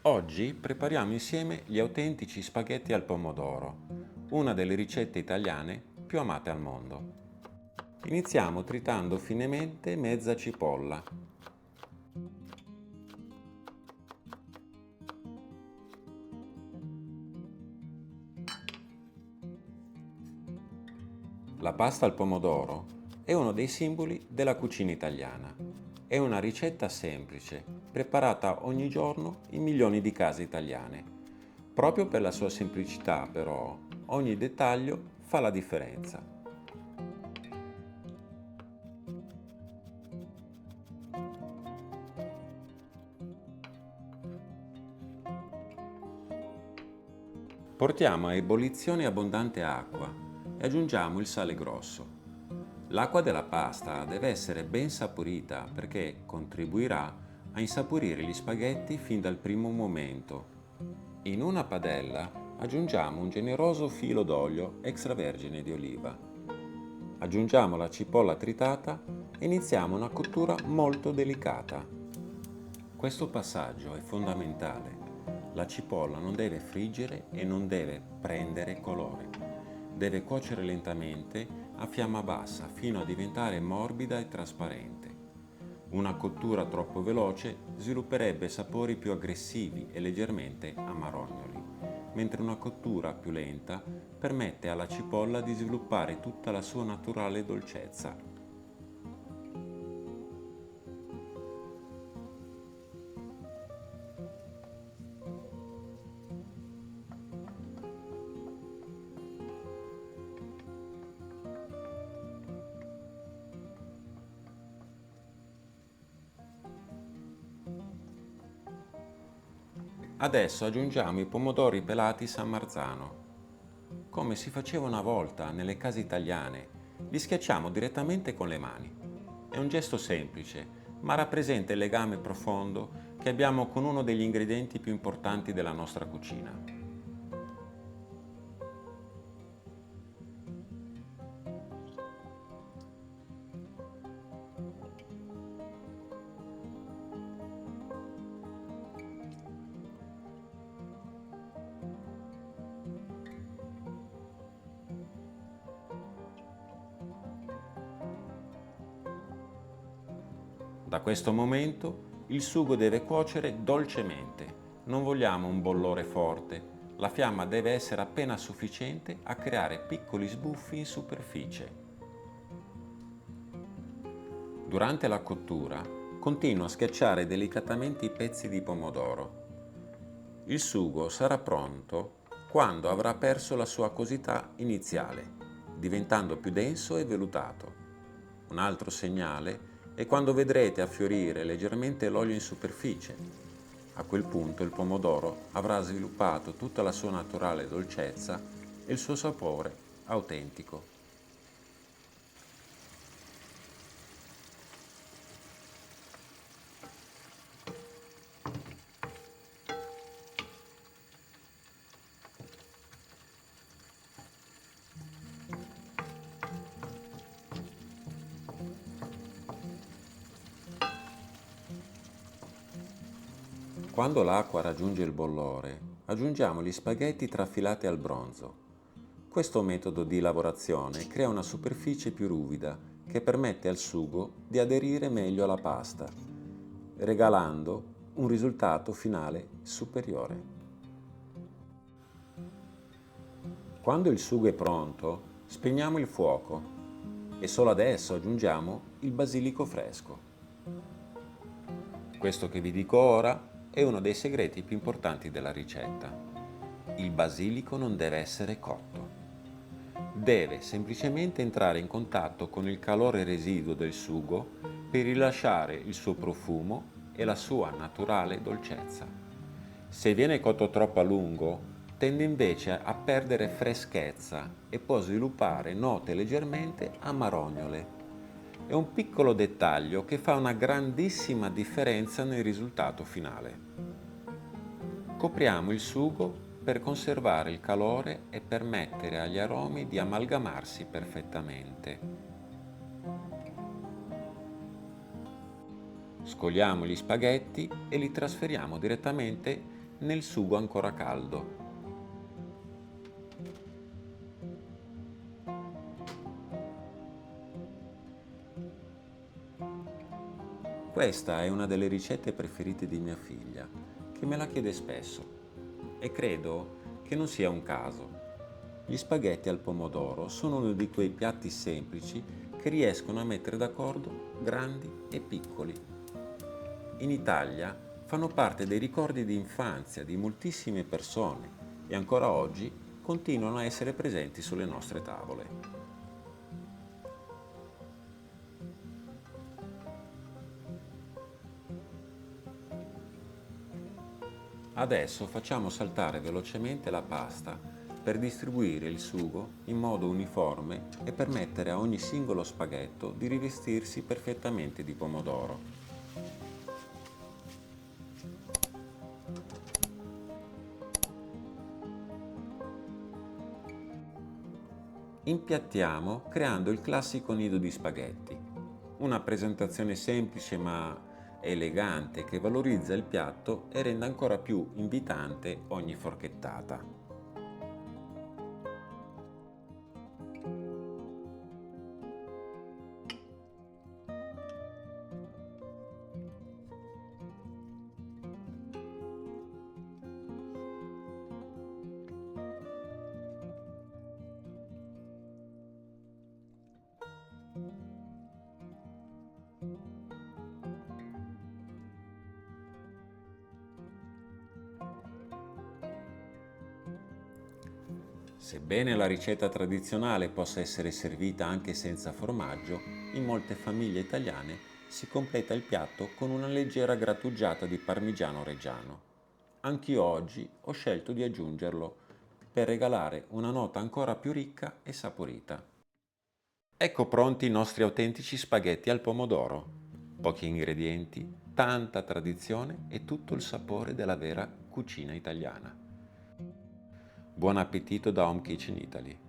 Oggi prepariamo insieme gli autentici spaghetti al pomodoro, una delle ricette italiane più amate al mondo. Iniziamo tritando finemente mezza cipolla. La pasta al pomodoro è uno dei simboli della cucina italiana. È una ricetta semplice, preparata ogni giorno in milioni di case italiane. Proprio per la sua semplicità, però, ogni dettaglio fa la differenza. Portiamo a ebollizione abbondante acqua e aggiungiamo il sale grosso. L'acqua della pasta deve essere ben saporita perché contribuirà a insaporire gli spaghetti fin dal primo momento. In una padella aggiungiamo un generoso filo d'olio extravergine di oliva. Aggiungiamo la cipolla tritata e iniziamo una cottura molto delicata. Questo passaggio è fondamentale. La cipolla non deve friggere e non deve prendere colore. Deve cuocere lentamente a fiamma bassa fino a diventare morbida e trasparente. Una cottura troppo veloce svilupperebbe sapori più aggressivi e leggermente amarognoli, mentre una cottura più lenta permette alla cipolla di sviluppare tutta la sua naturale dolcezza. Adesso aggiungiamo i pomodori pelati San Marzano. Come si faceva una volta nelle case italiane, li schiacciamo direttamente con le mani. È un gesto semplice, ma rappresenta il legame profondo che abbiamo con uno degli ingredienti più importanti della nostra cucina. Da questo momento il sugo deve cuocere dolcemente, non vogliamo un bollore forte, la fiamma deve essere appena sufficiente a creare piccoli sbuffi in superficie. Durante la cottura continua a schiacciare delicatamente i pezzi di pomodoro. Il sugo sarà pronto quando avrà perso la sua acquosità iniziale, diventando più denso e vellutato. Un altro segnale è quando vedrete affiorire leggermente l'olio in superficie. A quel punto il pomodoro avrà sviluppato tutta la sua naturale dolcezza e il suo sapore autentico. Quando l'acqua raggiunge il bollore, aggiungiamo gli spaghetti trafilati al bronzo. Questo metodo di lavorazione crea una superficie più ruvida che permette al sugo di aderire meglio alla pasta, regalando un risultato finale superiore. Quando il sugo è pronto, spegniamo il fuoco e solo adesso aggiungiamo il basilico fresco. Questo che vi dico ora è uno dei segreti più importanti della ricetta. Il basilico non deve essere cotto. Deve semplicemente entrare in contatto con il calore residuo del sugo per rilasciare il suo profumo e la sua naturale dolcezza. Se viene cotto troppo a lungo, tende invece a perdere freschezza e può sviluppare note leggermente amarognole. È un piccolo dettaglio che fa una grandissima differenza nel risultato finale. Copriamo il sugo per conservare il calore e permettere agli aromi di amalgamarsi perfettamente. Scogliamo gli spaghetti e li trasferiamo direttamente nel sugo ancora caldo. Questa è una delle ricette preferite di mia figlia, che me la chiede spesso e credo che non sia un caso. Gli spaghetti al pomodoro sono uno di quei piatti semplici che riescono a mettere d'accordo grandi e piccoli. In Italia fanno parte dei ricordi di infanzia di moltissime persone e ancora oggi continuano a essere presenti sulle nostre tavole. Adesso facciamo saltare velocemente la pasta per distribuire il sugo in modo uniforme e permettere a ogni singolo spaghetto di rivestirsi perfettamente di pomodoro. Impiattiamo creando il classico nido di spaghetti, una presentazione semplice ma elegante che valorizza il piatto e rende ancora più invitante ogni forchettata. Sebbene la ricetta tradizionale possa essere servita anche senza formaggio, in molte famiglie italiane si completa il piatto con una leggera grattugiata di parmigiano reggiano. Anch'io oggi ho scelto di aggiungerlo per regalare una nota ancora più ricca e saporita. Ecco pronti i nostri autentici spaghetti al pomodoro. Pochi ingredienti, tanta tradizione e tutto il sapore della vera cucina italiana. Buon appetito da Home Kitchen Italy.